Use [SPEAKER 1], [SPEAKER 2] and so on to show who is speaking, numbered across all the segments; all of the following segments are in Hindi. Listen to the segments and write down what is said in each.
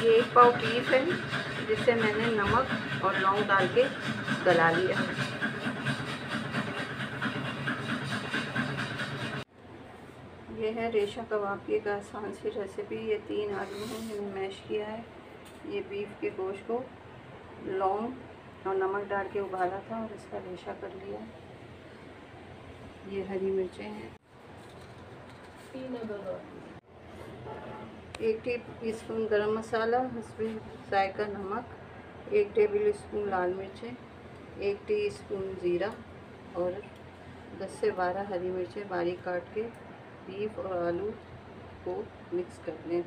[SPEAKER 1] ये 1 पाव बीफ है जिसे मैंने नमक और लौंग डाल के गला लिया है। ये है रेशा कबाब की एक आसान सी रेसिपी। ये 3 आलू हैं जिन्हें मैश किया है। ये बीफ के गोश्त को लौंग और नमक डाल के उबाला था और इसका रेशा कर लिया। ये हरी मिर्चें हैं, 1 टीस्पून गरम मसाला, इसमें जायका नमक, 1 टेबल स्पून लाल मिर्चें, 1 टीस्पून ज़ीरा और 10 से 12 हरी मिर्चें बारीक काट के बीफ और आलू को मिक्स कर लें।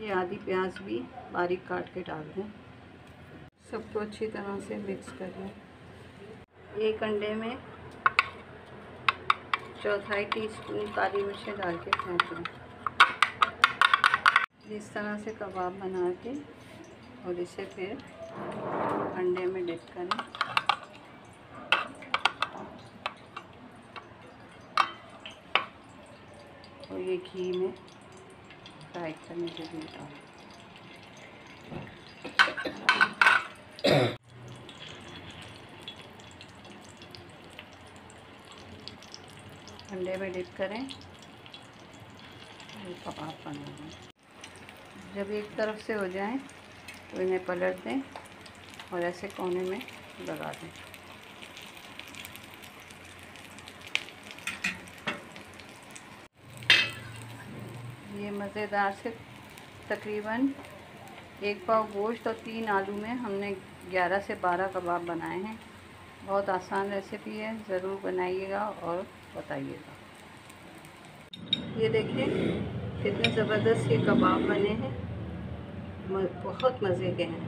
[SPEAKER 1] ये आधी प्याज भी बारीक काट के डाल दें। सबको अच्छी तरह से मिक्स कर लें। 1 अंडे में 1/4 टीस्पून काली मिर्चें डाल के फेंट लें। इस तरह से कबाब बना के और इसे फिर अंडे में डिप करें। और ये घी में फ्राई करने के लिए डालें। अंडे में डिप करें और कबाब बनाएं। जब एक तरफ से हो जाए तो इन्हें पलट दें और ऐसे कोने में लगा दें। ये मज़ेदार से तकरीबन 1 पाव गोश्त और 3 आलू में हमने 11 से 12 कबाब बनाए हैं। बहुत आसान रेसिपी है, ज़रूर बनाइएगा और बताइएगा। ये देखिए कितने ज़बरदस्त ये कबाब बने हैं, बहुत मज़े के हैं।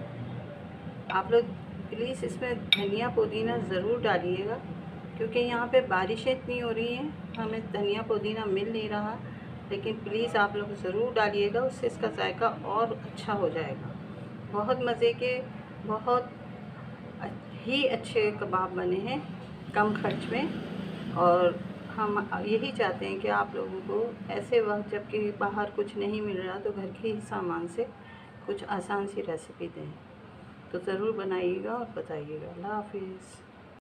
[SPEAKER 1] आप लोग प्लीज़ इसमें धनिया पुदीना ज़रूर डालिएगा, क्योंकि यहाँ पे बारिशें इतनी हो रही हैं, हमें धनिया पुदीना मिल नहीं रहा। लेकिन प्लीज़ आप लोग ज़रूर डालिएगा, उससे इसका जायका और अच्छा हो जाएगा। बहुत मज़े के, बहुत ही अच्छे कबाब बने हैं कम खर्च में। और हम यही चाहते हैं कि आप लोगों को ऐसे वक्त जबकि बाहर कुछ नहीं मिल रहा तो घर के ही सामान से कुछ आसान सी रेसिपी दें। तो ज़रूर बनाइएगा और बताइएगा। अल्लाह हाफिज़।